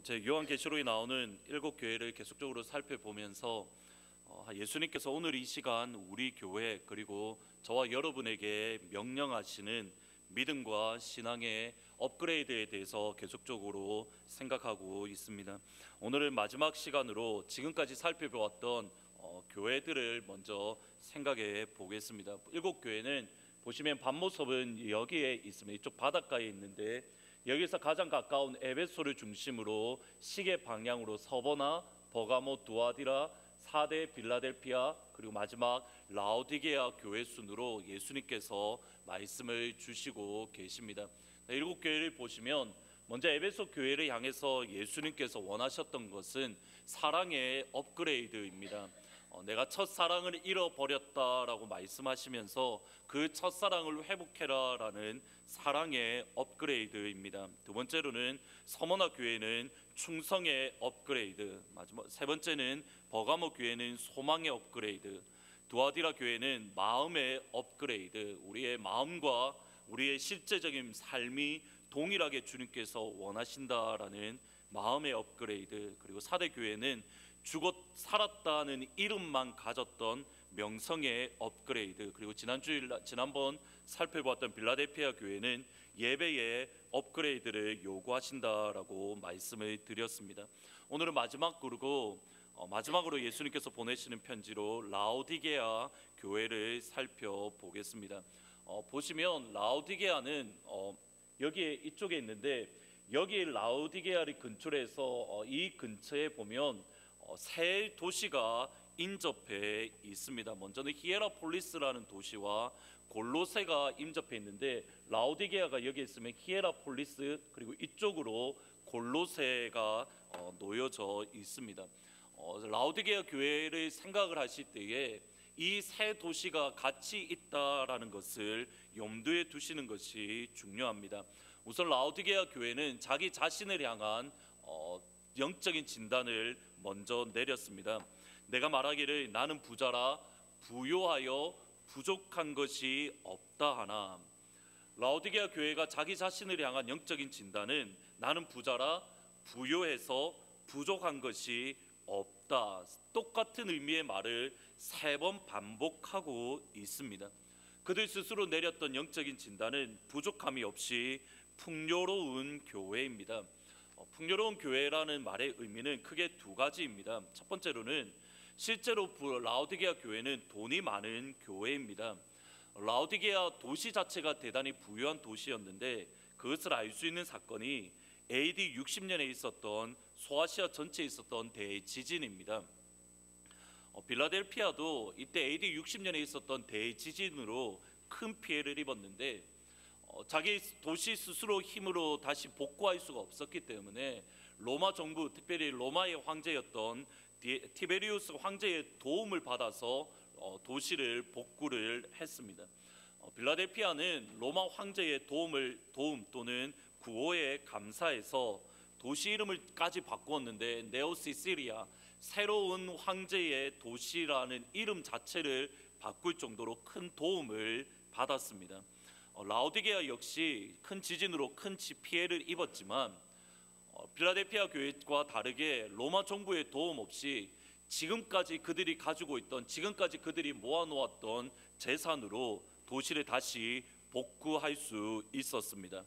제 요한계시록에 나오는 7교회를 계속적으로 살펴보면서 예수님께서 오늘 이 시간 우리 교회 그리고 저와 여러분에게 명령하시는 믿음과 신앙의 업그레이드에 대해서 계속적으로 생각하고 있습니다. 오늘은 마지막 시간으로 지금까지 살펴보았던 교회들을 먼저 생각해 보겠습니다. 7교회는 보시면 반모섭은 여기에 있습니다. 이쪽 바닷가에 있는데 여기서 가장 가까운 에베소를 중심으로 시계 방향으로 서버나 버가모, 두아디라, 사대, 빌라델피아 그리고 마지막 라오디게아 교회 순으로 예수님께서 말씀을 주시고 계십니다. 7교회를 보시면 먼저 에베소 교회를 향해서 예수님께서 원하셨던 것은 사랑의 업그레이드입니다. 내가 첫사랑을 잃어버렸다라고 말씀하시면서 그 첫사랑을 회복해라라는 사랑의 업그레이드입니다. 두 번째로는 서머나 교회는 충성의 업그레이드, 마지막 세 번째는 버가모 교회는 소망의 업그레이드, 두아디라 교회는 마음의 업그레이드, 우리의 마음과 우리의 실제적인 삶이 동일하게 주님께서 원하신다라는 마음의 업그레이드, 그리고 사대 교회는 죽었 살았다는 이름만 가졌던 명성의 업그레이드, 그리고 지난번 살펴보았던 빌라델피아 교회는 예배의 업그레이드를 요구하신다라고 말씀을 드렸습니다. 오늘은 마지막으로 예수님께서 보내시는 편지로 라오디게아 교회를 살펴보겠습니다. 보시면 라오디게아는 여기에 이쪽에 있는데 여기 라오디게아를 근처에서 이 근처에 보면 세 도시가 인접해 있습니다. 먼저는 히에라폴리스라는 도시와 골로새가 인접해 있는데 라오디게아가 여기 있으면 히에라폴리스 그리고 이쪽으로 골로새가 놓여져 있습니다. 라오디게아 교회를 생각을 하실 때에 이 세 도시가 같이 있다라는 것을 염두에 두시는 것이 중요합니다. 우선 라오디게아 교회는 자기 자신을 향한 영적인 진단을 먼저 내렸습니다. 내가 말하기를 나는 부자라 부요하여 부족한 것이 없다 하나. 라오디게아 교회가 자기 자신을 향한 영적인 진단은 나는 부자라 부요해서 부족한 것이 없다. 똑같은 의미의 말을 3번 반복하고 있습니다. 그들 스스로 내렸던 영적인 진단은 부족함이 없이 풍요로운 교회입니다. 풍요로운 교회라는 말의 의미는 크게 두 가지입니다. 첫 번째로는 실제로 라오디게아 교회는 돈이 많은 교회입니다. 라오디게아 도시 자체가 대단히 부유한 도시였는데 그것을 알 수 있는 사건이 AD 60년에 있었던 소아시아 전체에 있었던 대지진입니다. 빌라델피아도 이때 AD 60년에 있었던 대지진으로 큰 피해를 입었는데 자기 도시 스스로 힘으로 다시 복구할 수가 없었기 때문에 로마 정부, 특별히 로마의 황제였던 티베리우스 황제의 도움을 받아서 도시를 복구를 했습니다. 빌라델피아는 로마 황제의 도움 또는 구호에 감사해서 도시 이름을까지 바꾸었는데 네오시시리아, 새로운 황제의 도시라는 이름 자체를 바꿀 정도로 큰 도움을 받았습니다. 라오디게아 역시 큰 지진으로 큰 피해를 입었지만 필라델피아 교회와 다르게 로마 정부의 도움 없이 지금까지 그들이 가지고 있던 지금까지 그들이 모아놓았던 재산으로 도시를 다시 복구할 수 있었습니다.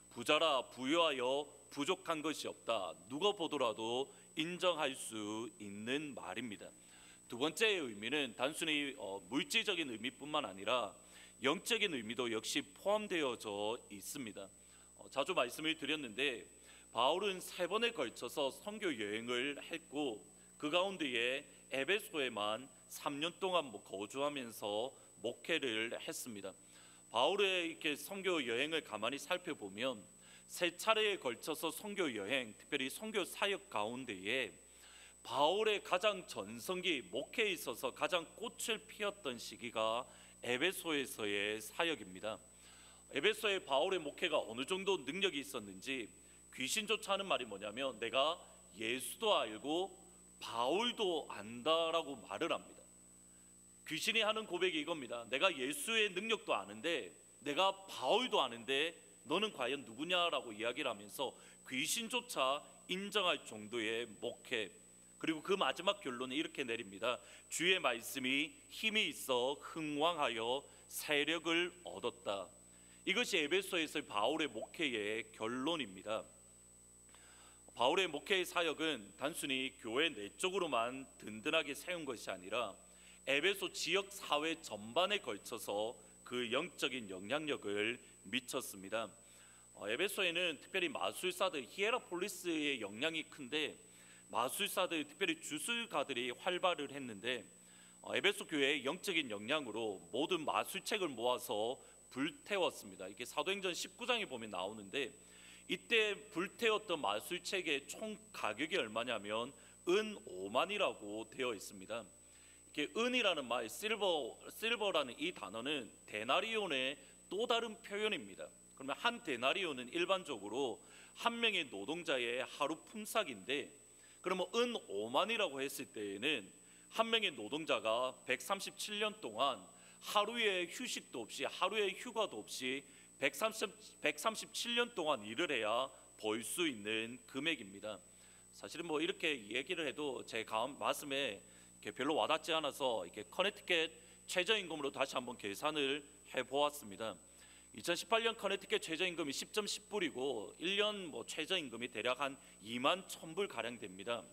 부자라 부유하여 부족한 것이 없다. 누가 보더라도 인정할 수 있는 말입니다. 두 번째의 의미는 단순히 물질적인 의미뿐만 아니라 영적인 의미도 역시 포함되어져 있습니다. 자주 말씀을 드렸는데 바울은 3번에 걸쳐서 선교 여행을 했고 그 가운데에 에베소에만 3년 동안 거주하면서 목회를 했습니다. 바울의 이렇게 선교 여행을 가만히 살펴보면 3차례에 걸쳐서 선교 여행, 특별히 선교 사역 가운데에 바울의 가장 전성기 목회에 있어서 가장 꽃을 피웠던 시기가 에베소에서의 사역입니다. 에베소의 바울의 목회가 어느 정도 능력이 있었는지 귀신조차 하는 말이 뭐냐면 내가 예수도 알고 바울도 안다라고 말을 합니다. 귀신이 하는 고백이 이겁니다. 내가 예수의 능력도 아는데 내가 바울도 아는데 너는 과연 누구냐라고 이야기를 하면서 귀신조차 인정할 정도의 목회, 그리고 그 마지막 결론은 이렇게 내립니다. 주의 말씀이 힘이 있어 흥왕하여 세력을 얻었다. 이것이 에베소에서의 바울의 목회의 결론입니다. 바울의 목회의 사역은 단순히 교회 내적으로만 든든하게 세운 것이 아니라 에베소 지역 사회 전반에 걸쳐서 그 영적인 영향력을 미쳤습니다. 에베소에는 특별히 마술사들, 히에라폴리스의 영향이 큰데 마술사들, 특별히 주술가들이 활발을 했는데 에베소 교회의 영적인 영향으로 모든 마술책을 모아서 불태웠습니다. 이게 사도행전 19장에 보면 나오는데, 이때 불태웠던 마술책의 총 가격이 얼마냐면 은 5만이라고 되어 있습니다. 이게 은이라는 말, 실버라는 이 단어는 데나리온의 또 다른 표현입니다. 그러면 한 데나리온은 일반적으로 한 명의 노동자의 하루 품삯인데, 그러면 은 5만이라고 했을 때에는 한 명의 노동자가 137년 동안 하루의 휴식도 없이, 하루의 휴가도 없이 137년 동안 일을 해야 벌 수 있는 금액입니다. 사실은 뭐 이렇게 얘기를 해도 제 말씀에 별로 와닿지 않아서 이렇게 커네티켓 최저임금으로 다시 한번 계산을 해보았습니다. 2018년 커네티켓 최저임금이 10.10불이고 1년 뭐 최저임금이 대략 한 2만 1,000불 가량 됩니다.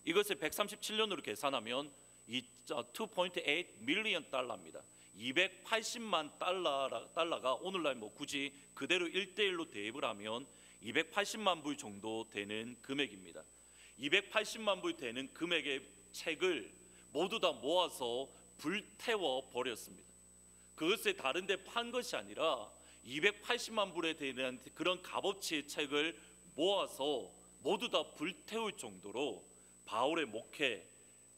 이것을 137년으로 계산하면 2.8 밀리언 달러입니다. 280만 달러가 오늘날 뭐 굳이 그대로 1대1로 대입을 하면 280만 불 정도 되는 금액입니다. 280만 불 되는 금액의 책을 모두 다 모아서 불태워 버렸습니다. 그것을 다른 데 판 것이 아니라 280만 불에 되는 그런 값어치의 책을 모아서 모두 다 불태울 정도로 바울의 목회,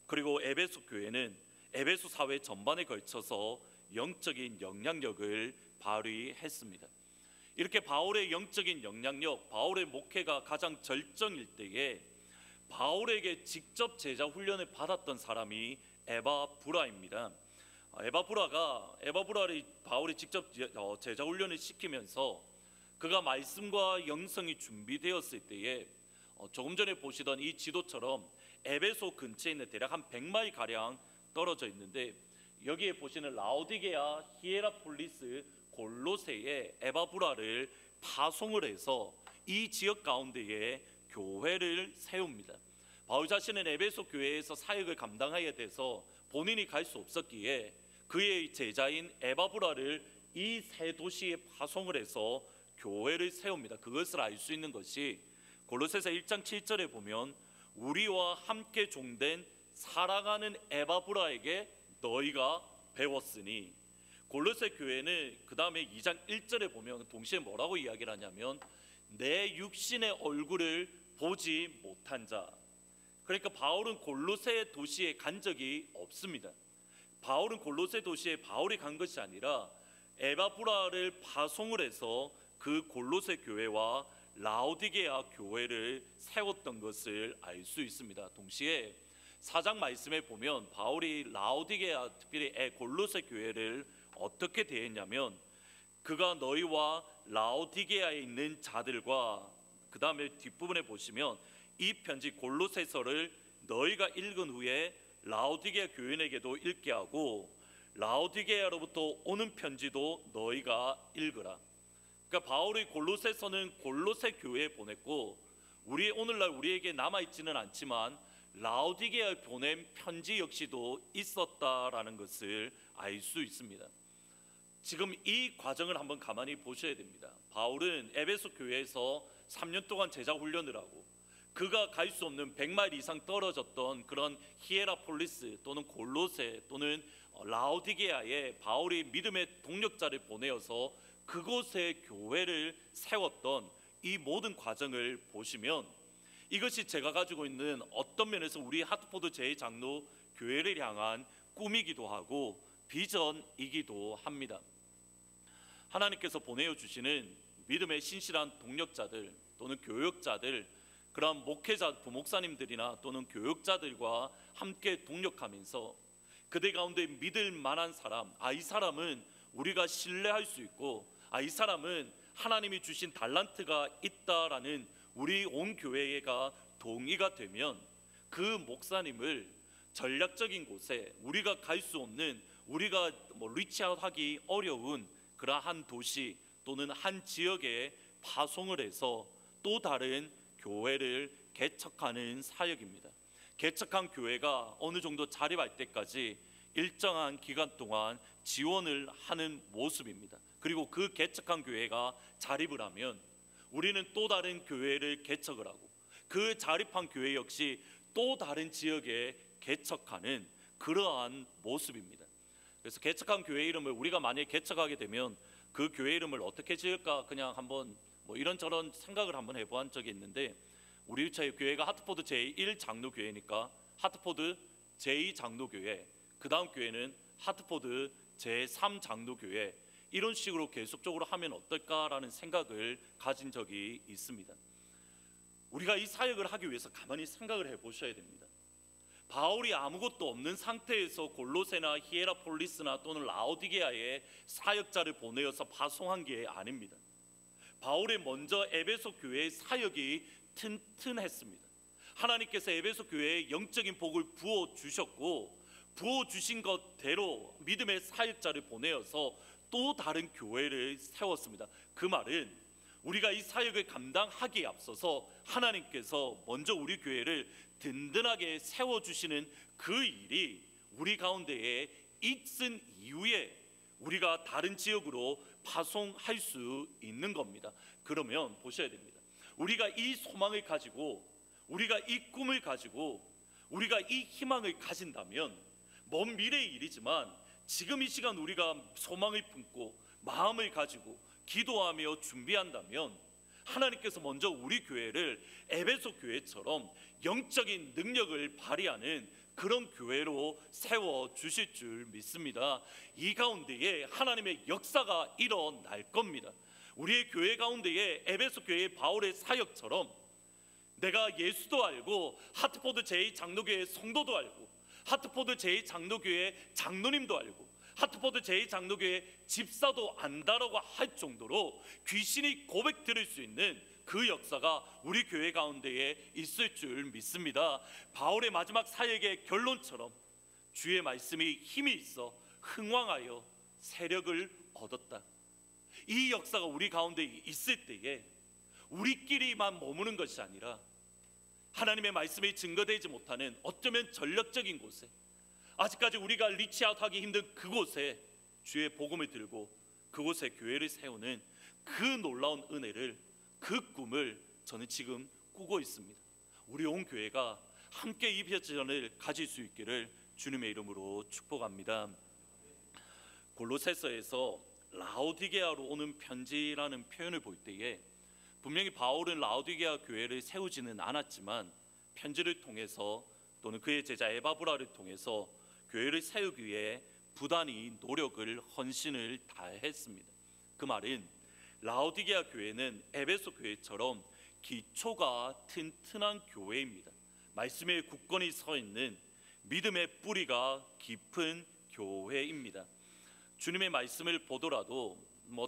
그리고 에베소 교회는 에베소 사회 전반에 걸쳐서 영적인 영향력을 발휘했습니다. 이렇게 바울의 영적인 영향력, 바울의 목회가 가장 절정일 때에 바울에게 직접 제자 훈련을 받았던 사람이 에바브라입니다. 에바브라를 바울이 직접 제자 훈련을 시키면서 그가 말씀과 영성이 준비되었을 때에 조금 전에 보시던 이 지도처럼 에베소 근처에 있는 대략 한 100마일 가량 떨어져 있는데, 여기에 보시는 라오디게아, 히에라폴리스, 골로새에 에바브라를 파송을 해서 이 지역 가운데에 교회를 세웁니다. 바울 자신은 에베소 교회에서 사역을 감당하게 돼서 본인이 갈 수 없었기에 그의 제자인 에바브라를 이 세 도시에 파송을 해서 교회를 세웁니다. 그것을 알 수 있는 것이 골로새서 1장 7절에 보면 우리와 함께 종된 사랑하는 에바브라에게 너희가 배웠으니, 골로새 교회는 그 다음에 2장 1절에 보면 동시에 뭐라고 이야기를 하냐면 내 육신의 얼굴을 보지 못한 자. 그러니까 바울은 골로새 도시에 간 적이 없습니다. 바울은 골로새 도시에 바울이 간 것이 아니라 에바브라를 파송을 해서 그 골로새 교회와 라오디게아 교회를 세웠던 것을 알 수 있습니다. 동시에 4장 말씀에 보면 바울이 라오디게아, 특별히 골로새 교회를 어떻게 대했냐면 그가 너희와 라오디게아에 있는 자들과, 그 다음에 뒷부분에 보시면 이 편지 골로새서를 너희가 읽은 후에 라오디게아 교인에게도 읽게 하고 라오디게아로부터 오는 편지도 너희가 읽으라. 그러니까 바울의 골로새서는 골로새 교회에 보냈고 오늘날 우리에게 남아있지는 않지만 라오디게아에 보낸 편지 역시도 있었다라는 것을 알 수 있습니다. 지금 이 과정을 한번 가만히 보셔야 됩니다. 바울은 에베소 교회에서 3년 동안 제자 훈련을 하고 그가 갈 수 없는 100마일 이상 떨어졌던 그런 히에라폴리스 또는 골로새 또는 라오디게아에 바울이 믿음의 동력자를 보내어서 그곳에 교회를 세웠던 이 모든 과정을 보시면 이것이 제가 가지고 있는 어떤 면에서 우리 하트포드 제2장로 교회를 향한 꿈이기도 하고 비전이기도 합니다. 하나님께서 보내어 주시는 믿음의 신실한 동력자들 또는 교역자들, 그런 목회자, 부목사님들이나 또는 교역자들과 함께 동력하면서 그들 가운데 믿을 만한 사람, 이 사람은 우리가 신뢰할 수 있고 이 사람은 하나님이 주신 달란트가 있다라는 우리 온 교회가 동의가 되면 그 목사님을 전략적인 곳에 우리가 갈 수 없는, 우리가 리치아웃하기 어려운 그러한 도시 또는 한 지역에 파송을 해서 또 다른 교회를 개척하는 사역입니다. 개척한 교회가 어느 정도 자립할 때까지 일정한 기간 동안 지원을 하는 모습입니다. 그리고 그 개척한 교회가 자립을 하면 우리는 또 다른 교회를 개척을 하고 그 자립한 교회 역시 또 다른 지역에 개척하는 그러한 모습입니다. 그래서 개척한 교회 이름을 우리가 만약에 개척하게 되면 그 교회 이름을 어떻게 지을까 그냥 한번 이런저런 생각을 한번 해본 적이 있는데, 우리 교회가 하트포드 제1장로교회니까 하트포드 제2장로교회, 그 다음 교회는 하트포드 제3장로교회, 이런 식으로 계속적으로 하면 어떨까라는 생각을 가진 적이 있습니다. 우리가 이 사역을 하기 위해서 가만히 생각을 해보셔야 됩니다. 바울이 아무것도 없는 상태에서 골로새나 히에라폴리스나 또는 라오디게아에 사역자를 보내어서 파송한 게 아닙니다. 바울이 먼저 에베소 교회의 사역이 튼튼했습니다. 하나님께서 에베소 교회에 영적인 복을 부어주셨고 부어주신 것대로 믿음의 사역자를 보내어서 또 다른 교회를 세웠습니다. 그 말은 우리가 이 사역을 감당하기에 앞서서 하나님께서 먼저 우리 교회를 든든하게 세워주시는 그 일이 우리 가운데에 있은 이후에 우리가 다른 지역으로 파송할 수 있는 겁니다. 그러면 보셔야 됩니다. 우리가 이 소망을 가지고, 우리가 이 꿈을 가지고, 우리가 이 희망을 가진다면 먼 미래의 일이지만 지금 이 시간 우리가 소망을 품고 마음을 가지고 기도하며 준비한다면 하나님께서 먼저 우리 교회를 에베소 교회처럼 영적인 능력을 발휘하는 그런 교회로 세워주실 줄 믿습니다. 이 가운데에 하나님의 역사가 일어날 겁니다. 우리의 교회 가운데에 에베소 교회의 바울의 사역처럼 내가 예수도 알고 하트포드 제2장로교회 성도도 알고 하트포드 제2장로교회 장로님도 알고 하트포드 제2장로교회 집사도 안다라고 할 정도로 귀신이 고백 들을 수 있는 그 역사가 우리 교회 가운데에 있을 줄 믿습니다. 바울의 마지막 사역의 결론처럼 주의 말씀이 힘이 있어 흥왕하여 세력을 얻었다. 이 역사가 우리 가운데 있을 때에 우리끼리만 머무는 것이 아니라 하나님의 말씀이 증거되지 못하는 어쩌면 전력적인 곳에, 아직까지 우리가 리치아웃하기 힘든 그곳에 주의 복음을 들고 그곳에 교회를 세우는 그 놀라운 은혜를, 그 꿈을 저는 지금 꾸고 있습니다. 우리 온 교회가 함께 이 비전을 가질 수 있기를 주님의 이름으로 축복합니다. 골로새서에서 라오디게아로 오는 편지라는 표현을 볼 때에 분명히 바울은 라오디게아 교회를 세우지는 않았지만 편지를 통해서 또는 그의 제자 에바브라를 통해서 교회를 세우기 위해 부단히 노력을, 헌신을 다했습니다. 그 말은 라오디게아 교회는 에베소 교회처럼 기초가 튼튼한 교회입니다. 말씀에 굳건히 서 있는 믿음의 뿌리가 깊은 교회입니다. 주님의 말씀을 보더라도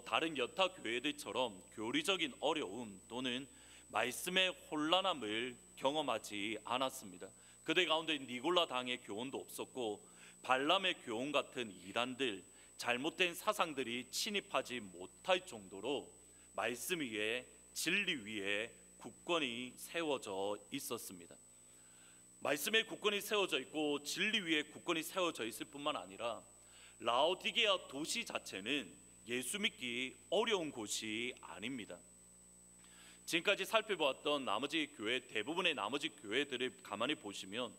다른 여타 교회들처럼 교리적인 어려움 또는 말씀의 혼란함을 경험하지 않았습니다. 그들 가운데 니골라 당의 교훈도 없었고 발람의 교훈 같은 이단들, 잘못된 사상들이 침입하지 못할 정도로 말씀 위에, 진리 위에 굳건히 세워져 있었습니다. 말씀에 굳건히 세워져 있고 진리 위에 굳건히 세워져 있을 뿐만 아니라 라오디게아 도시 자체는 예수 믿기 어려운 곳이 아닙니다. 지금까지 살펴보았던 나머지 교회, 대부분의 나머지 교회들을 가만히 보시면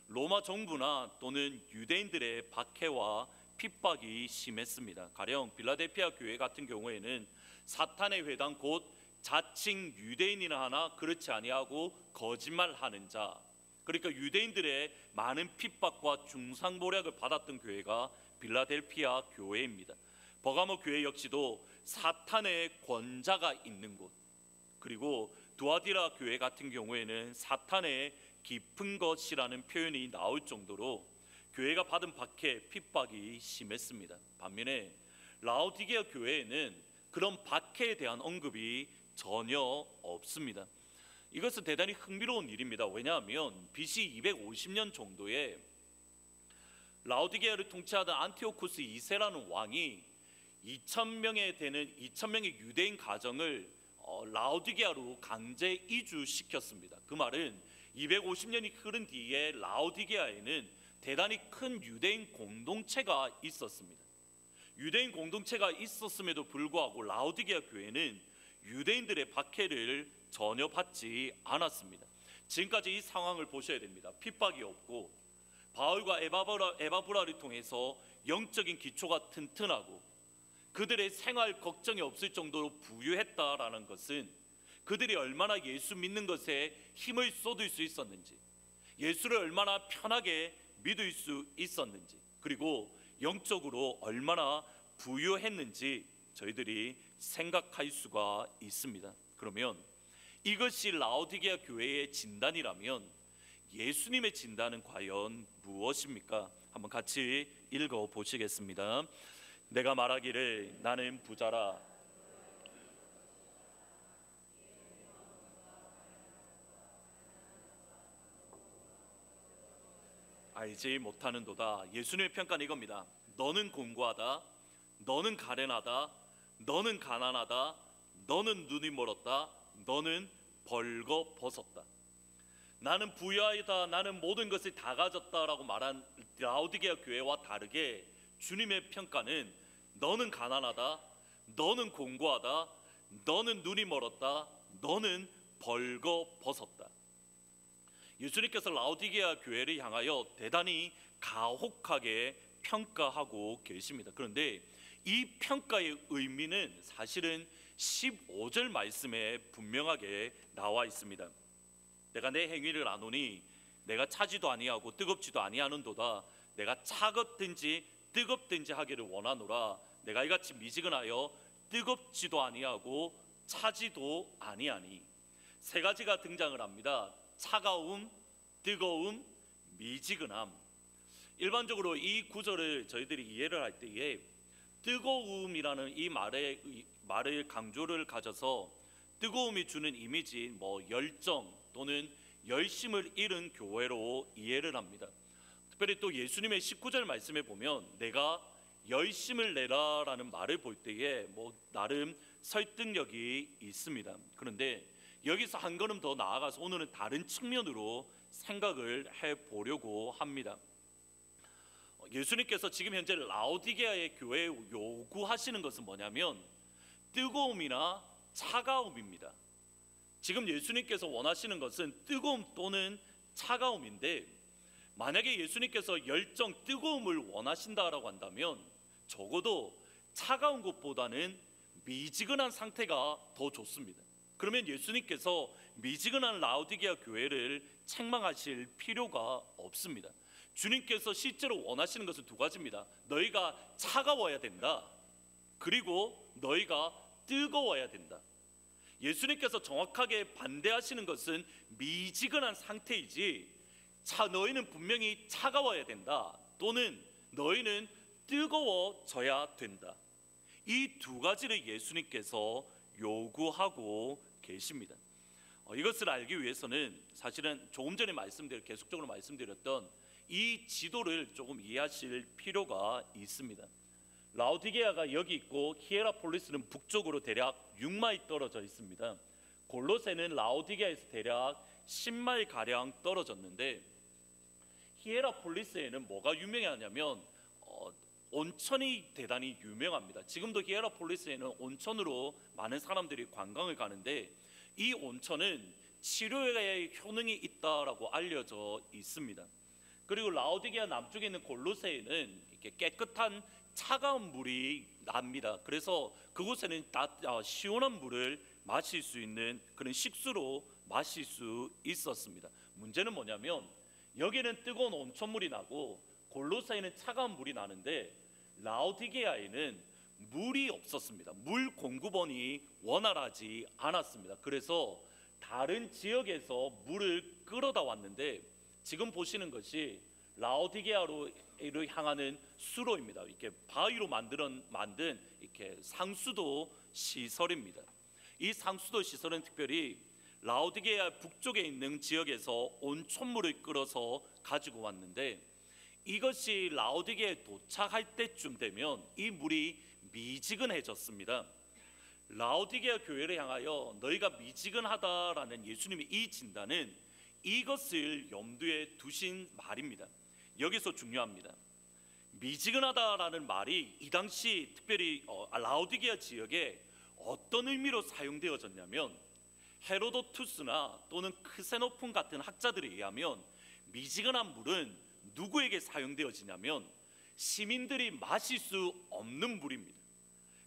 로마 정부나 또는 유대인들의 박해와 핍박이 심했습니다. 가령 빌라델피아 교회 같은 경우에는 사탄의 회당 곧 자칭 유대인이나 하나 그렇지 아니하고 거짓말하는 자, 그러니까 유대인들의 많은 핍박과 중상모략을 받았던 교회가 빌라델피아 교회입니다. 버가모 교회 역시도 사탄의 권자가 있는 곳, 그리고 두아디라 교회 같은 경우에는 사탄의 깊은 것이라는 표현이 나올 정도로 교회가 받은 박해, 핍박이 심했습니다. 반면에 라오디게아 교회에는 그런 박해에 대한 언급이 전혀 없습니다. 이것은 대단히 흥미로운 일입니다. 왜냐하면 BC 250년 정도에 라오디게아를 통치하던 안티오쿠스 2세라는 왕이 2,000명의 유대인 가정을 라오디게아로 강제 이주시켰습니다. 그 말은 250년이 흐른 뒤에 라오디게아에는 대단히 큰 유대인 공동체가 있었습니다. 유대인 공동체가 있었음에도 불구하고 라오디게아 교회는 유대인들의 박해를 전혀 받지 않았습니다. 지금까지 이 상황을 보셔야 됩니다. 핍박이 없고 바울과 에바브라를 통해서 영적인 기초가 튼튼하고 그들의 생활 걱정이 없을 정도로 부유했다라는 것은 그들이 얼마나 예수 믿는 것에 힘을 쏟을 수 있었는지, 예수를 얼마나 편하게 믿을 수 있었는지, 그리고 영적으로 얼마나 부유했는지 저희들이 생각할 수가 있습니다. 그러면 이것이 라오디게아 교회의 진단이라면 예수님의 진단은 과연 무엇입니까? 한번 같이 읽어 보시겠습니다. 내가 말하기를 나는 부자라 알지 못하는도다. 예수님의 평가는 이겁니다. 너는 공고하다, 너는 가련하다, 너는 가난하다, 너는 눈이 멀었다, 너는 벌거벗었다. 나는 부유하다, 나는 모든 것을 다 가졌다라고 말한 라오디게아 교회와 다르게 주님의 평가는 너는 가난하다, 너는 공고하다, 너는 눈이 멀었다, 너는 벌거벗었다. 예수님께서 라오디게아 교회를 향하여 대단히 가혹하게 평가하고 계십니다. 그런데 이 평가의 의미는 사실은 15절 말씀에 분명하게 나와 있습니다. 내가 내 행위를 아노니 내가 차지도 아니하고 뜨겁지도 아니하는도다. 내가 차갑든지 뜨겁든지 하기를 원하노라. 내가 이같이 미지근하여 뜨겁지도 아니하고 차지도 아니하니. 세 가지가 등장을 합니다. 차가움, 뜨거움, 미지근함. 일반적으로 이 구절을 저희들이 이해를 할 때에 뜨거움이라는 이 말을 강조를 가져서 뜨거움이 주는 이미지, 열정 또는 열심을 잃은 교회로 이해를 합니다. 특별히 또 예수님의 19절 말씀에 보면 내가 열심을 내라라는 말을 볼 때에 나름 설득력이 있습니다. 그런데 여기서 한 걸음 더 나아가서 오늘은 다른 측면으로 생각을 해보려고 합니다. 예수님께서 지금 현재 라오디게아의 교회에 요구하시는 것은 뭐냐면 뜨거움이나 차가움입니다. 지금 예수님께서 원하시는 것은 뜨거움 또는 차가움인데, 만약에 예수님께서 열정, 뜨거움을 원하신다라고 한다면 적어도 차가운 것보다는 미지근한 상태가 더 좋습니다. 그러면 예수님께서 미지근한 라오디게아 교회를 책망하실 필요가 없습니다. 주님께서 실제로 원하시는 것은 두 가지입니다. 너희가 차가워야 된다. 그리고 너희가 뜨거워야 된다. 예수님께서 정확하게 반대하시는 것은 미지근한 상태이지 너희는 분명히 차가워야 된다 또는 너희는 뜨거워져야 된다. 이 두 가지를 예수님께서 요구하고 계십니다. 이것을 알기 위해서는 사실은 조금 전에 계속적으로 말씀드렸던 이 지도를 조금 이해하실 필요가 있습니다. 라오디게아가 여기 있고 히에라폴리스는 북쪽으로 대략 6마일 떨어져 있습니다. 골로새는 라오디게아에서 대략 10마일 가량 떨어졌는데, 히에라폴리스에는 뭐가 유명하냐면 온천이 대단히 유명합니다. 지금도 히에라폴리스에는 온천으로 많은 사람들이 관광을 가는데 이 온천은 치료에 효능이 있다라고 알려져 있습니다. 그리고 라오디게아 남쪽에 있는 골로새에는 이렇게 깨끗한 차가운 물이 납니다. 그래서 그곳에는 시원한 물을 마실 수 있는 그런 식수로 마실 수 있었습니다. 문제는 뭐냐면 여기는 뜨거운 온천물이 나고 골로새에는 차가운 물이 나는데 라오디게아에는 물이 없었습니다. 물 공급원이 원활하지 않았습니다. 그래서 다른 지역에서 물을 끌어다 왔는데 지금 보시는 것이 라오디게아로 향하는 수로입니다. 이렇게 바위로 만든 이렇게 상수도 시설입니다. 이 상수도 시설은 특별히 라오디게아 북쪽에 있는 지역에서 온천물을 끌어서 가지고 왔는데, 이것이 라오디게아에 도착할 때쯤 되면 이 물이 미지근해졌습니다. 라오디게아 교회를 향하여 너희가 미지근하다라는 예수님의 이 진단은 이것을 염두에 두신 말입니다. 여기서 중요합니다. 미지근하다라는 말이 이 당시 특별히 라오디게아 지역에 어떤 의미로 사용되어졌냐면, 헤로도투스나 또는 크세노폰 같은 학자들에 의하면 미지근한 물은 누구에게 사용되어지냐면 시민들이 마실 수 없는 물입니다.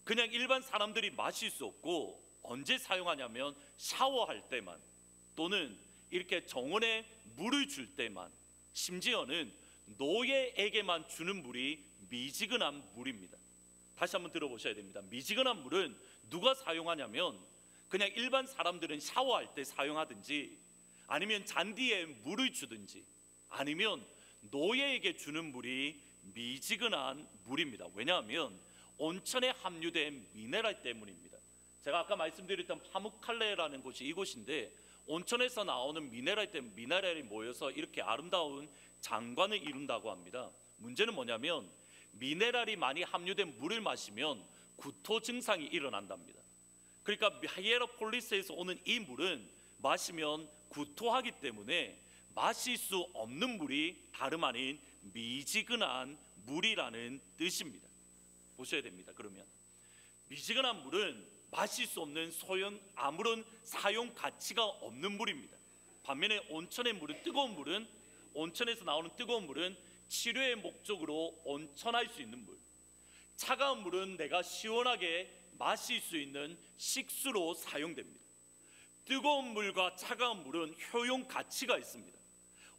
그냥 일반 사람들이 마실 수 없고, 언제 사용하냐면 샤워할 때만, 또는 이렇게 정원에 물을 줄 때만, 심지어는 노예에게만 주는 물이 미지근한 물입니다. 다시 한번 들어보셔야 됩니다. 미지근한 물은 누가 사용하냐면 그냥 일반 사람들은 샤워할 때 사용하든지, 아니면 잔디에 물을 주든지, 아니면 노예에게 주는 물이 미지근한 물입니다. 왜냐하면 온천에 함유된 미네랄 때문입니다. 제가 아까 말씀드렸던 파묵칼레라는 곳이 이곳인데, 온천에서 나오는 미네랄이 모여서 이렇게 아름다운 장관을 이룬다고 합니다. 문제는 뭐냐면 미네랄이 많이 함유된 물을 마시면 구토 증상이 일어난답니다. 그러니까 하이에라폴리스에서 오는 이 물은 마시면 구토하기 때문에 마실 수 없는 물이 다름 아닌 미지근한 물이라는 뜻입니다. 보셔야 됩니다. 그러면 미지근한 물은 마실 수 없는 아무런 사용 가치가 없는 물입니다. 반면에 온천의 물은, 뜨거운 물은, 온천에서 나오는 뜨거운 물은 치료의 목적으로 온천할 수 있는 물, 차가운 물은 내가 시원하게 마실 수 있는 식수로 사용됩니다. 뜨거운 물과 차가운 물은 효용 가치가 있습니다.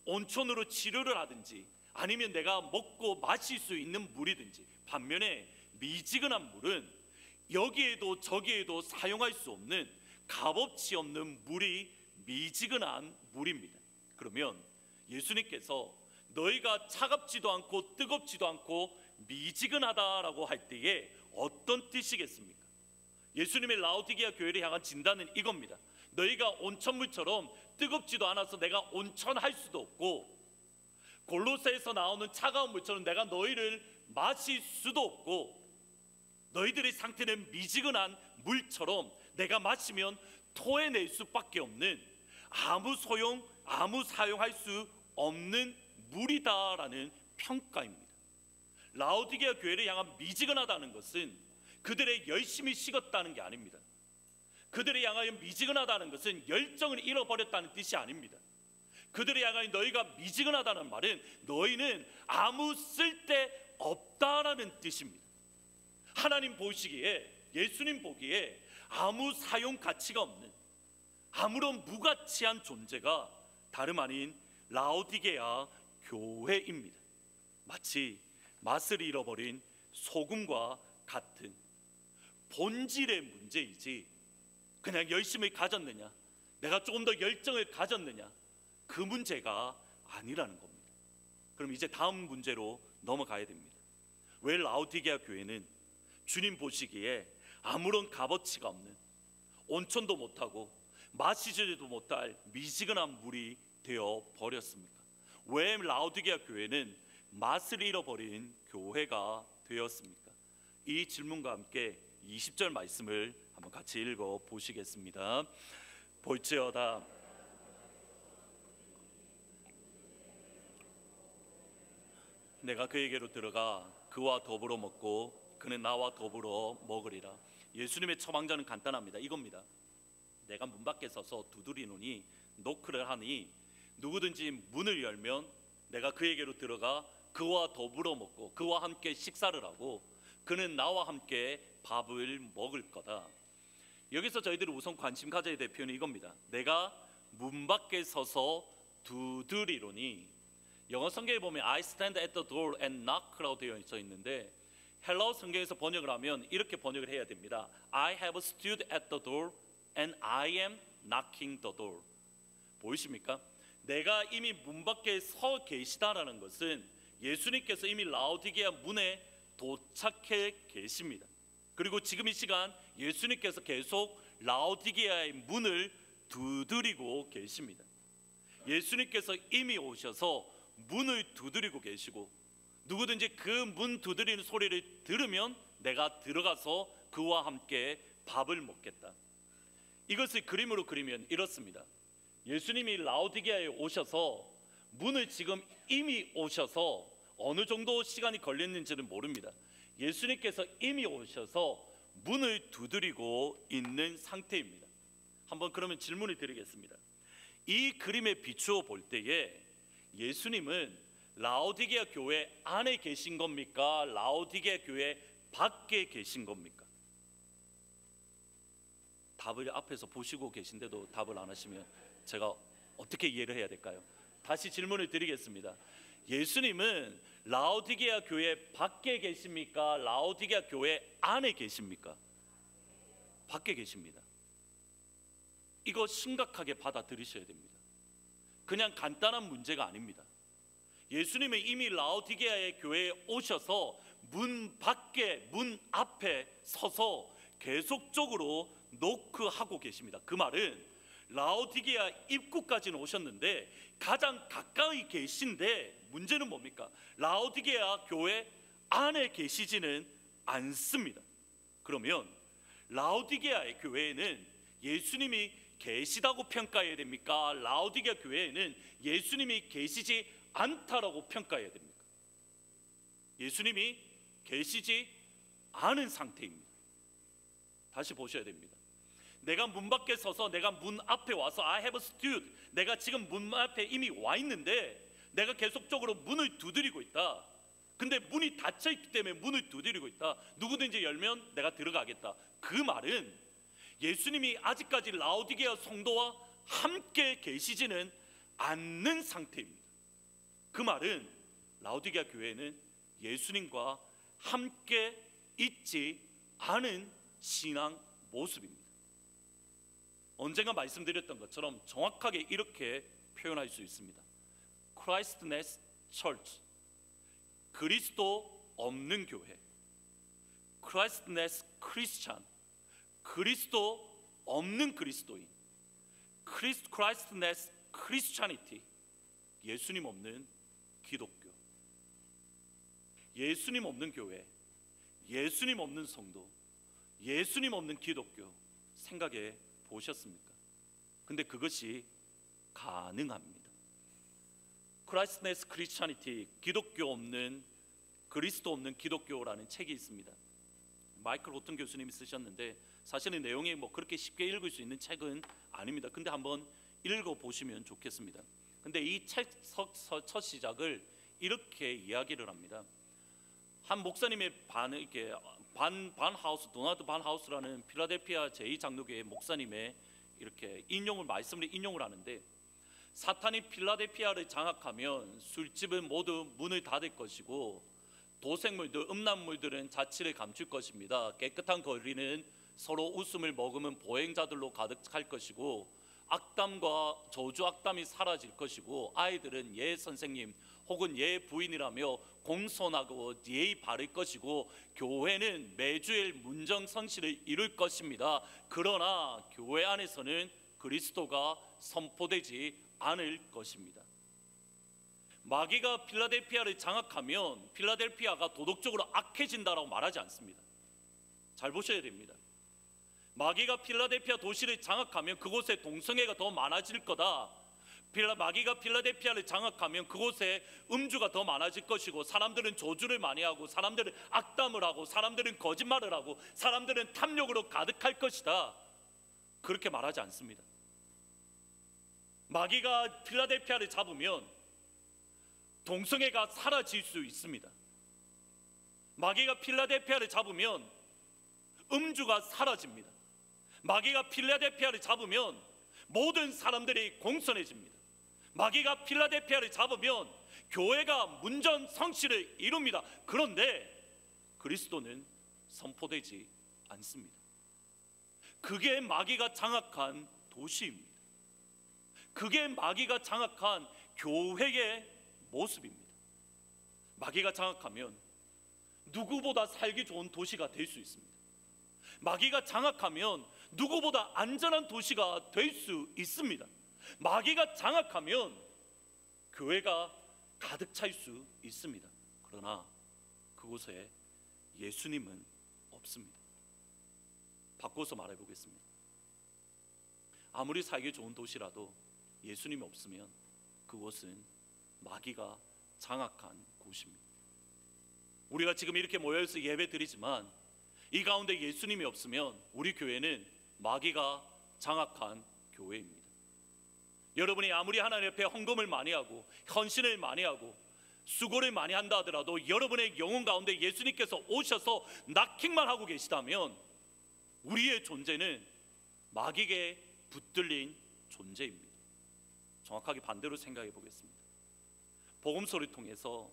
온천으로 치료를 하든지, 아니면 내가 먹고 마실 수 있는 물이든지. 반면에 미지근한 물은 여기에도 저기에도 사용할 수 없는 값어치 없는 물이 미지근한 물입니다. 그러면 예수님께서 너희가 차갑지도 않고 뜨겁지도 않고 미지근하다라고 할 때에 어떤 뜻이겠습니까? 예수님의 라오디게아 교회를 향한 진단은 이겁니다. 너희가 온천물처럼 뜨겁지도 않아서 내가 온천할 수도 없고, 골로새에서 나오는 차가운 물처럼 내가 너희를 마실 수도 없고, 너희들의 상태는 미지근한 물처럼 내가 마시면 토해낼 수밖에 없는, 아무 사용할 수 없는 물이다라는 평가입니다. 라오디게아 교회를 향한 미지근하다는 것은 그들의 열심히 식었다는 게 아닙니다. 그들을 향하여 미지근하다는 것은 열정을 잃어버렸다는 뜻이 아닙니다. 그들을 향하여 너희가 미지근하다는 말은 너희는 아무 쓸데 없다라는 뜻입니다. 하나님 보시기에, 예수님 보기에 아무 사용 가치가 없는, 아무런 무가치한 존재가 다름 아닌 라오디게아 교회입니다. 마치 맛을 잃어버린 소금과 같은 본질의 문제이지, 그냥 열심을 가졌느냐, 내가 조금 더 열정을 가졌느냐, 그 문제가 아니라는 겁니다. 그럼 이제 다음 문제로 넘어가야 됩니다. 왜 라오디게아 교회는 주님 보시기에 아무런 값어치가 없는, 온천도 못하고 마시지도 못할 미지근한 물이 되어 버렸습니까? 왜 라오디게아 교회는 맛을 잃어버린 교회가 되었습니까? 이 질문과 함께 20절 말씀을 한번 같이 읽어 보시겠습니다. 볼지어다 내가 그에게로 들어가 그와 더불어 먹고 그는 나와 더불어 먹으리라. 예수님의 처방전은 간단합니다. 이겁니다. 내가 문 밖에 서서 두드리노니, 노크를 하니 누구든지 문을 열면 내가 그에게로 들어가 그와 더불어 먹고 그와 함께 식사를 하고 그는 나와 함께 밥을 먹을 거다. 여기서 저희들이 우선 관심 가져야 될 표현이 이겁니다. 내가 문 밖에 서서 두드리노니, 영어 성경에 보면 I stand at the door and knock라고 되어 있는데, 헬라어 성경에서 번역을 하면 이렇게 번역을 해야 됩니다. I have stood at the door and I am knocking the door. 보이십니까? 내가 이미 문 밖에 서 계시다라는 것은 예수님께서 이미 라오디게아 문에 도착해 계십니다. 그리고 지금 이 시간 예수님께서 계속 라오디게아의 문을 두드리고 계십니다. 예수님께서 이미 오셔서 문을 두드리고 계시고, 누구든지 그 문 두드리는 소리를 들으면 내가 들어가서 그와 함께 밥을 먹겠다. 이것을 그림으로 그리면 이렇습니다. 예수님이 라오디게아에 오셔서 문을 지금 이미 오셔서 어느 정도 시간이 걸렸는지는 모릅니다. 예수님께서 이미 오셔서 문을 두드리고 있는 상태입니다. 한번 그러면 질문을 드리겠습니다. 이 그림에 비추어 볼 때에 예수님은 라오디게아 교회 안에 계신 겁니까? 라오디게아 교회 밖에 계신 겁니까? 답을 앞에서 보시고 계신데도 답을 안 하시면 제가 어떻게 이해를 해야 될까요? 다시 질문을 드리겠습니다. 예수님은 라오디게아 교회 밖에 계십니까? 라오디게아 교회 안에 계십니까? 밖에 계십니다. 이거 심각하게 받아들이셔야 됩니다. 그냥 간단한 문제가 아닙니다. 예수님은 이미 라오디게아의 교회에 오셔서 문 밖에, 문 앞에 서서 계속적으로 노크하고 계십니다. 그 말은 라오디게아 입구까지는 오셨는데 가장 가까이 계신데, 문제는 뭡니까? 라오디게아 교회 안에 계시지는 않습니다. 그러면 라오디게아의 교회에는 예수님이 계시다고 평가해야 됩니까? 라오디게아 교회에는 예수님이 계시지 않다라고 평가해야 됩니까? 예수님이 계시지 않은 상태입니다. 다시 보셔야 됩니다. 내가 문 밖에 서서, 내가 문 앞에 와서 I have stood, 내가 지금 문 앞에 이미 와 있는데 내가 계속적으로 문을 두드리고 있다. 근데 문이 닫혀 있기 때문에 문을 두드리고 있다. 누구든지 열면 내가 들어가겠다. 그 말은 예수님이 아직까지 라오디게아 성도와 함께 계시지는 않는 상태입니다. 그 말은 라오디게아 교회는 예수님과 함께 있지 않은 신앙 모습입니다. 언젠가 말씀드렸던 것처럼 정확하게 이렇게 표현할 수 있습니다. Christless Church, 그리스도 없는 교회. Christless Christian, 그리스도 없는 그리스도인. Christless Christianity, 예수님 없는 기독교. 예수님 없는 교회, 예수님 없는 성도, 예수님 없는 기독교 생각해 보셨습니까? 근데 그것이 가능합니다. Christless Christianity, 기독교 없는, 그리스도 없는 기독교라는 책이 있습니다. 마이클 호튼 교수님이 쓰셨는데 사실은 내용이 뭐 그렇게 쉽게 읽을 수 있는 책은 아닙니다. 근데 한번 읽어보시면 좋겠습니다. 근데 이 책 첫 시작을 이렇게 이야기를 합니다. 한 목사님의 반하우스, 도나드 반하우스라는 필라델피아 제2장로교회 목사님의 이렇게 말씀을 인용을 하는데, 사탄이 필라델피아를 장악하면 술집은 모두 문을 닫을 것이고 도색물들, 음란물들은 자취를 감출 것입니다. 깨끗한 거리는 서로 웃음을 머금은 보행자들로 가득할 것이고 악담과 저주 악담이 사라질 것이고 아이들은 예 선생님 혹은 예 부인이라며 공손하고 예의 바를 것이고 교회는 매주일 문정성실을 이룰 것입니다. 그러나 교회 안에서는 그리스도가 선포되지 않을 것입니다. 마귀가 필라델피아를 장악하면 필라델피아가 도덕적으로 악해진다라고 말하지 않습니다. 잘 보셔야 됩니다. 마귀가 필라델피아 도시를 장악하면 그곳에 동성애가 더 많아질 거다. 마귀가 필라델피아를 장악하면 그곳에 음주가 더 많아질 것이고 사람들은 저주를 많이 하고 사람들은 악담을 하고 사람들은 거짓말을 하고 사람들은 탐욕으로 가득할 것이다. 그렇게 말하지 않습니다. 마귀가 필라델피아를 잡으면 동성애가 사라질 수 있습니다. 마귀가 필라델피아를 잡으면 음주가 사라집니다. 마귀가 필라델피아를 잡으면 모든 사람들이 공손해집니다. 마귀가 필라델피아를 잡으면 교회가 문전성시를 이룹니다. 그런데 그리스도는 선포되지 않습니다. 그게 마귀가 장악한 도시입니다. 그게 마귀가 장악한 교회의 모습입니다. 마귀가 장악하면 누구보다 살기 좋은 도시가 될 수 있습니다. 마귀가 장악하면 누구보다 안전한 도시가 될 수 있습니다. 마귀가 장악하면 교회가 가득 찰 수 있습니다. 그러나 그곳에 예수님은 없습니다. 바꿔서 말해보겠습니다. 아무리 살기 좋은 도시라도 예수님이 없으면 그곳은 마귀가 장악한 곳입니다. 우리가 지금 이렇게 모여서 예배 드리지만 이 가운데 예수님이 없으면 우리 교회는 마귀가 장악한 교회입니다. 여러분이 아무리 하나님 앞에 헌금을 많이 하고 헌신을 많이 하고 수고를 많이 한다 하더라도 여러분의 영혼 가운데 예수님께서 오셔서 낙킹만 하고 계시다면 우리의 존재는 마귀에게 붙들린 존재입니다. 정확하게 반대로 생각해 보겠습니다. 복음서를 통해서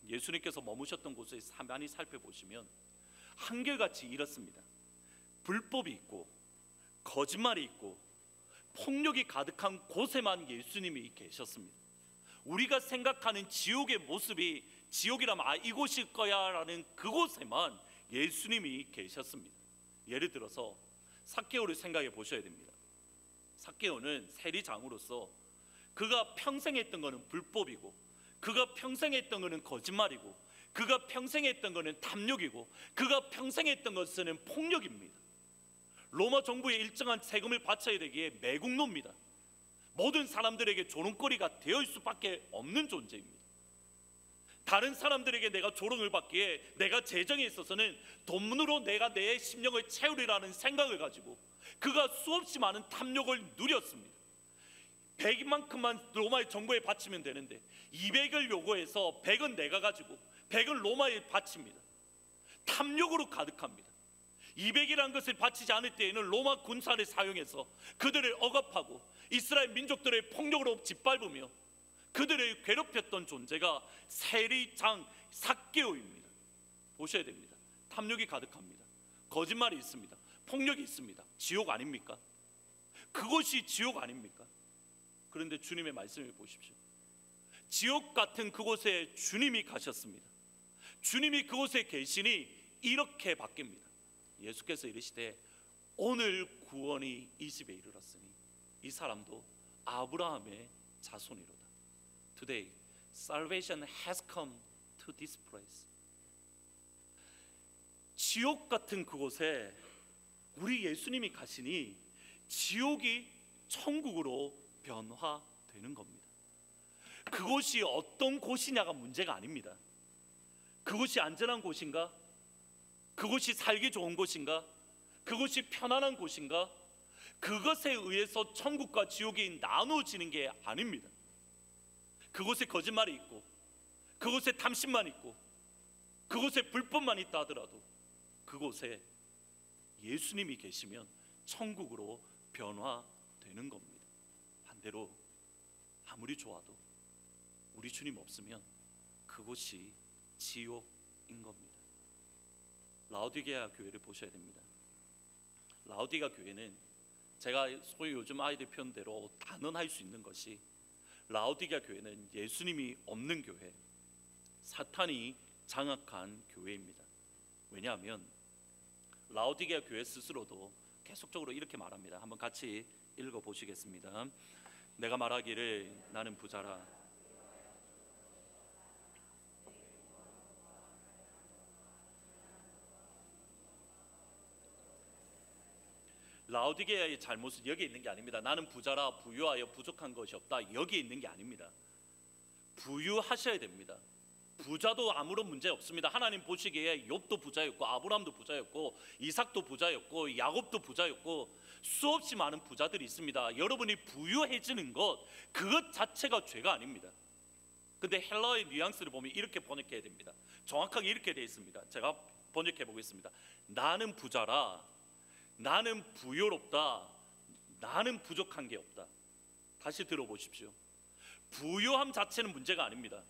예수님께서 머무셨던 곳을 가만히 살펴보시면 한결같이 이렇습니다. 불법이 있고 거짓말이 있고 폭력이 가득한 곳에만 예수님이 계셨습니다. 우리가 생각하는 지옥의 모습이 지옥이라면 이곳일 거야 라는 그곳에만 예수님이 계셨습니다. 예를 들어서 삭개오를 생각해 보셔야 됩니다. 삭개오는 세리장으로서 그가 평생 했던 것은 불법이고 그가 평생 했던 것은 거짓말이고 그가 평생 했던 것은 탐욕이고 그가 평생 했던 것은 폭력입니다. 로마 정부에 일정한 세금을 바쳐야 되기에 매국노입니다. 모든 사람들에게 조롱거리가 되어 있을 수밖에 없는 존재입니다. 다른 사람들에게 내가 조롱을 받기에 내가 재정에 있어서는 돈으로 내가 내 심령을 채우리라는 생각을 가지고 그가 수없이 많은 탐욕을 누렸습니다. 100만큼만 로마의 정부에 바치면 되는데 200을 요구해서 100은 내가 가지고 100은 로마에 바칩니다. 탐욕으로 가득합니다. 200이라는 것을 바치지 않을 때에는 로마 군사를 사용해서 그들을 억압하고 이스라엘 민족들의 폭력으로 짓밟으며 그들을 괴롭혔던 존재가 세리장 삭개오입니다. 보셔야 됩니다. 탐욕이 가득합니다. 거짓말이 있습니다. 폭력이 있습니다. 지옥 아닙니까? 그것이 지옥 아닙니까? 그런데 주님의 말씀을 보십시오. 지옥 같은 그곳에 주님이 가셨습니다. 주님이 그곳에 계시니 이렇게 바뀝니다. 예수께서 이르시되 오늘 구원이 이 집에 이르렀으니 이 사람도 아브라함의 자손이로다. Today salvation has come to this place. 지옥 같은 그곳에 우리 예수님이 가시니 지옥이 천국으로 변화되는 겁니다. 그곳이 어떤 곳이냐가 문제가 아닙니다. 그곳이 안전한 곳인가? 그곳이 살기 좋은 곳인가? 그곳이 편안한 곳인가? 그것에 의해서 천국과 지옥이 나누어지는 게 아닙니다. 그곳에 거짓말이 있고 그곳에 탐심만 있고 그곳에 불법만 있다 하더라도 그곳에 예수님이 계시면 천국으로 변화되는 겁니다. 반대로 아무리 좋아도 우리 주님 없으면 그곳이 지옥인 겁니다. 라오디게아 교회를 보셔야 됩니다. 라오디게아 교회는 제가 소위 요즘 아이들 표현대로 단언할 수 있는 것이 라오디게아 교회는 예수님이 없는 교회, 사탄이 장악한 교회입니다. 왜냐하면 라오디게아 교회 스스로도 계속적으로 이렇게 말합니다. 한번 같이 읽어보시겠습니다. 내가 말하기를 나는 부자라. 라오디게아의 잘못은 여기에 있는 게 아닙니다. 나는 부자라 부유하여 부족한 것이 없다. 여기에 있는 게 아닙니다. 부유하셔야 됩니다. 부자도 아무런 문제 없습니다. 하나님 보시기에 욥도 부자였고 아브라함도 부자였고 이삭도 부자였고 야곱도 부자였고 수없이 많은 부자들이 있습니다. 여러분이 부유해지는 것 그것 자체가 죄가 아닙니다. 근데 헬라어의 뉘앙스를 보면 이렇게 번역해야 됩니다. 정확하게 이렇게 되어 있습니다. 제가 번역해 보겠습니다. 나는 부자라, 나는 부유롭다, 나는 부족한 게 없다. 다시 들어보십시오. 부유함 자체는 문제가 아닙니다.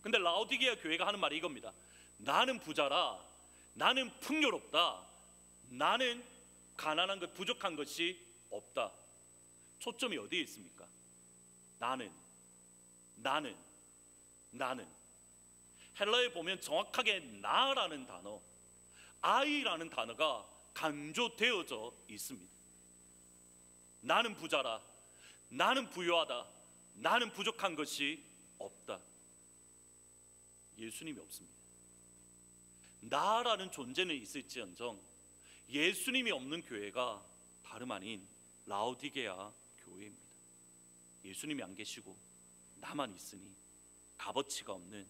근데 라오디게아 교회가 하는 말이 이겁니다. 나는 부자라, 나는 풍요롭다, 나는 가난한 것, 부족한 것이 없다. 초점이 어디에 있습니까? 나는. 헬라에 보면 정확하게 나라는 단어, I라는 단어가 강조되어져 있습니다. 나는 부자라, 나는 부유하다, 나는 부족한 것이 없다. 예수님이 없습니다. 나라는 존재는 있을지언정 예수님이 없는 교회가 다름 아닌 라오디게아 교회입니다. 예수님이 안 계시고 나만 있으니 값어치가 없는,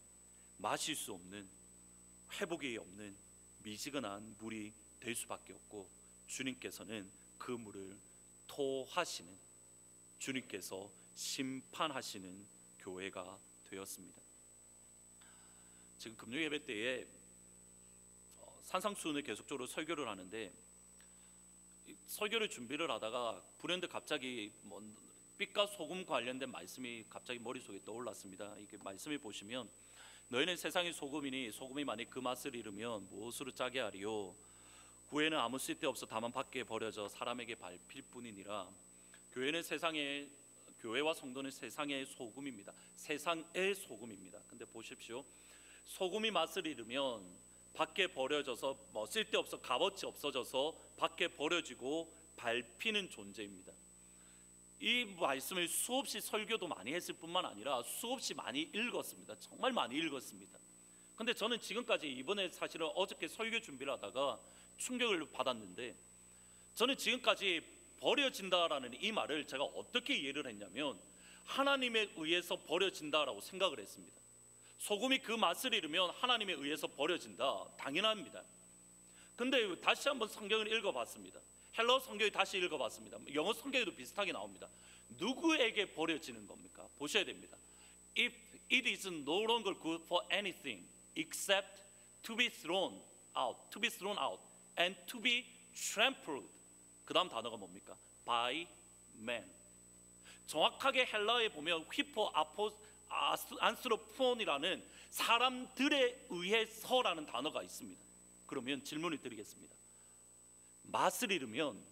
마실 수 없는, 회복이 없는 미지근한 물이 될 수밖에 없고, 주님께서는 그 물을 토하시는, 주님께서 심판하시는 교회가 되었습니다. 지금 금요 예배 때에 산상수훈을 계속적으로 설교를 하는데, 설교를 준비를 하다가 불현듯 갑자기 빛과 소금 관련된 말씀이 갑자기 머릿속에 떠올랐습니다. 이게 말씀을 보시면, 너희는 세상의 소금이니 소금이 만일 그 맛을 잃으면 무엇으로 짜게 하리요? 구에는 아무 쓸데없어 다만 밖에 버려져 사람에게 밟힐 뿐이니라. 교회와 성도는 세상의 소금입니다. 세상의 소금입니다. 근데 보십시오, 소금이 맛을 잃으면 밖에 버려져서 쓸데없어, 값어치 없어져서 밖에 버려지고 밟히는 존재입니다. 이 말씀을 수없이 설교도 많이 했을 뿐만 아니라 수없이 많이 읽었습니다. 정말 많이 읽었습니다. 근데 저는 지금까지, 이번에 사실은 어저께 설교 준비를 하다가 충격을 받았는데, 저는 지금까지 버려진다라는 이 말을 제가 어떻게 이해를 했냐면, 하나님에 의해서 버려진다라고 생각을 했습니다. 소금이 그 맛을 잃으면 하나님에 의해서 버려진다, 당연합니다. 근데 다시 한번 성경을 읽어봤습니다. 헬러 성경을 다시 읽어봤습니다. 영어 성경에도 비슷하게 나옵니다. 누구에게 버려지는 겁니까? 보셔야 됩니다. If it is no longer good for anything except to be thrown out and to be trampled. 그 다음 단어가 뭡니까? By man. 정확하게 헬라어에 보면 휘포 안스로폰이라는 사람들에 의해서라는 단어가 있습니다. 그러면 질문을 드리겠습니다. 맛을 잃으면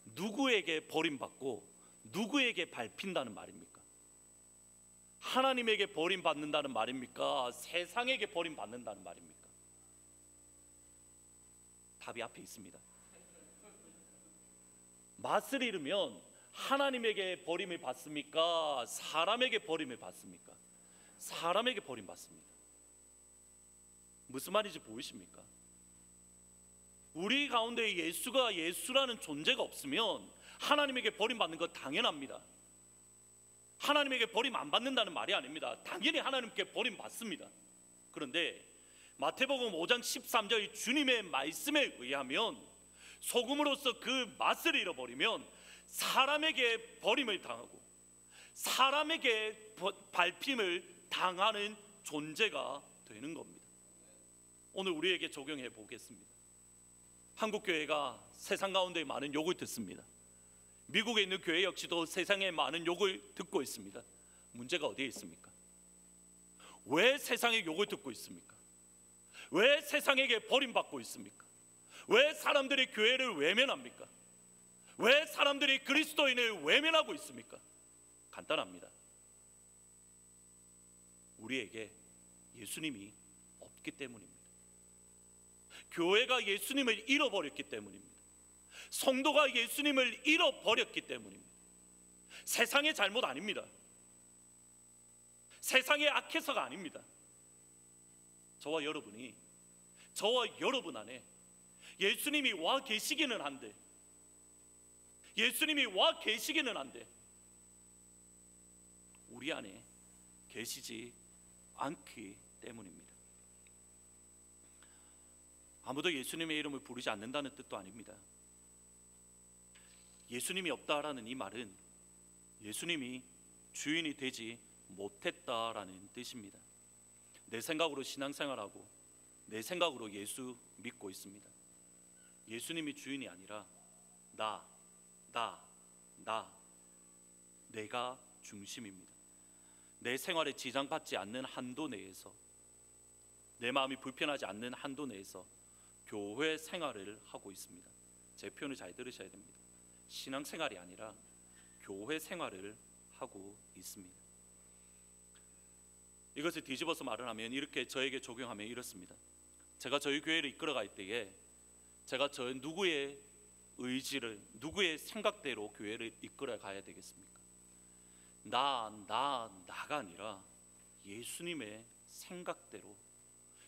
누구에게 버림받고 누구에게 밟힌다는 말입니까? 하나님에게 버림받는다는 말입니까? 세상에게 버림받는다는 말입니까? 답이 앞에 있습니다. 맛을 잃으면 하나님에게 버림을 받습니까? 사람에게 버림을 받습니까? 사람에게 버림받습니다. 무슨 말인지 보이십니까? 우리 가운데 예수가, 예수라는 존재가 없으면 하나님에게 버림받는 것 당연합니다. 하나님에게 버림 안 받는다는 말이 아닙니다. 당연히 하나님께 버림받습니다. 그런데 마태복음 5장 13절 주님의 말씀에 의하면, 소금으로서 그 맛을 잃어버리면 사람에게 버림을 당하고 사람에게 밟힘을 당하는 존재가 되는 겁니다. 오늘 우리에게 적용해 보겠습니다. 한국교회가 세상 가운데 많은 욕을 듣습니다. 미국에 있는 교회 역시도 세상에 많은 욕을 듣고 있습니다. 문제가 어디에 있습니까? 왜 세상의 욕을 듣고 있습니까? 왜 세상에게 버림받고 있습니까? 왜 사람들이 교회를 외면합니까? 왜 사람들이 그리스도인을 외면하고 있습니까? 간단합니다. 우리에게 예수님이 없기 때문입니다. 교회가 예수님을 잃어버렸기 때문입니다. 성도가 예수님을 잃어버렸기 때문입니다. 세상의 잘못 아닙니다. 세상의 악해서가 아닙니다. 저와 여러분 안에 예수님이 와 계시기는 한데, 우리 안에 계시지 않기 때문입니다. 아무도 예수님의 이름을 부르지 않는다는 뜻도 아닙니다. 예수님이 없다라는 이 말은 예수님이 주인이 되지 못했다라는 뜻입니다. 내 생각으로 신앙생활하고 내 생각으로 예수 믿고 있습니다. 예수님이 주인이 아니라 내가 중심입니다. 내 생활에 지장받지 않는 한도 내에서, 내 마음이 불편하지 않는 한도 내에서 교회 생활을 하고 있습니다. 제 표현을 잘 들으셔야 됩니다. 신앙생활이 아니라 교회 생활을 하고 있습니다. 이것을 뒤집어서 말을 하면, 이렇게 저에게 적용하면 이렇습니다. 제가 저희 교회를 이끌어갈 때에 제가 저 누구의 의지를, 누구의 생각대로 교회를 이끌어 가야 되겠습니까? 나가 아니라 예수님의 생각대로,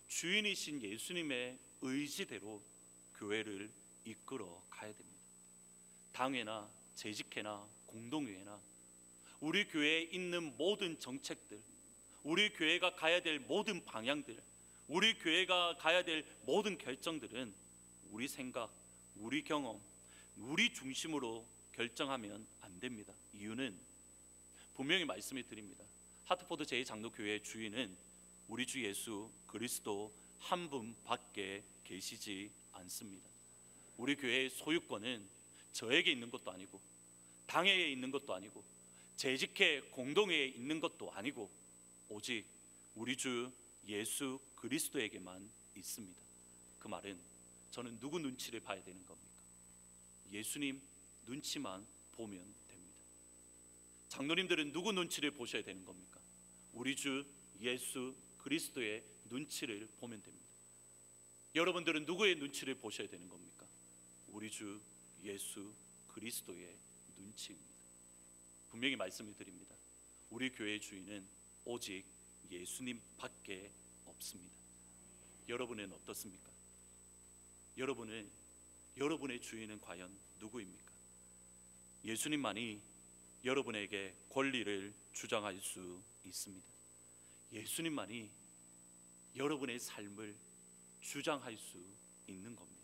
주인이신 예수님의 의지대로 교회를 이끌어 가야 됩니다. 당회나 재직회나 공동회나 우리 교회에 있는 모든 정책들, 우리 교회가 가야 될 모든 방향들, 우리 교회가 가야 될 모든 결정들은 우리 생각, 우리 경험, 우리 중심으로 결정하면 안 됩니다. 이유는 분명히 말씀을 드립니다. 하트포드 제2장로교회의 주인은 우리 주 예수 그리스도 한 분밖에 계시지 않습니다. 우리 교회의 소유권은 저에게 있는 것도 아니고, 당회에 있는 것도 아니고, 재직회 공동회에 있는 것도 아니고, 오직 우리 주 예수 그리스도에게만 있습니다. 그 말은 저는 누구 눈치를 봐야 되는 겁니까? 예수님 눈치만 보면 됩니다. 장로님들은 누구 눈치를 보셔야 되는 겁니까? 우리 주 예수 그리스도의 눈치를 보면 됩니다. 여러분들은 누구의 눈치를 보셔야 되는 겁니까? 우리 주 예수 그리스도의 눈치입니다. 분명히 말씀을 드립니다. 우리 교회의 주인은 오직 예수님밖에 없습니다. 여러분은 어떻습니까? 여러분의 주인은 과연 누구입니까? 예수님만이 여러분에게 권리를 주장할 수 있습니다. 예수님만이 여러분의 삶을 주장할 수 있는 겁니다.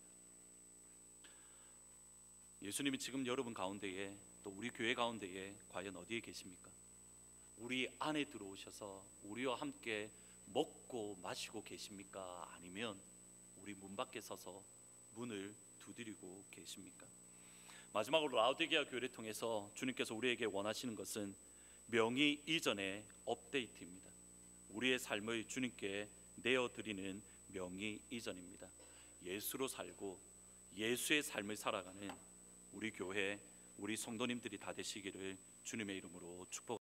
예수님이 지금 여러분 가운데에, 또 우리 교회 가운데에 과연 어디에 계십니까? 우리 안에 들어오셔서 우리와 함께 먹고 마시고 계십니까? 아니면 우리 문 밖에 서서 문을 두드리고 계십니까? 마지막으로 라오디게아 교회를 통해서 주님께서 우리에게 원하시는 것은 명의 이전의 업데이트입니다. 우리의 삶을 주님께 내어드리는 명의 이전입니다. 예수로 살고 예수의 삶을 살아가는 우리 교회, 우리 성도님들이 다 되시기를 주님의 이름으로 축복합니다.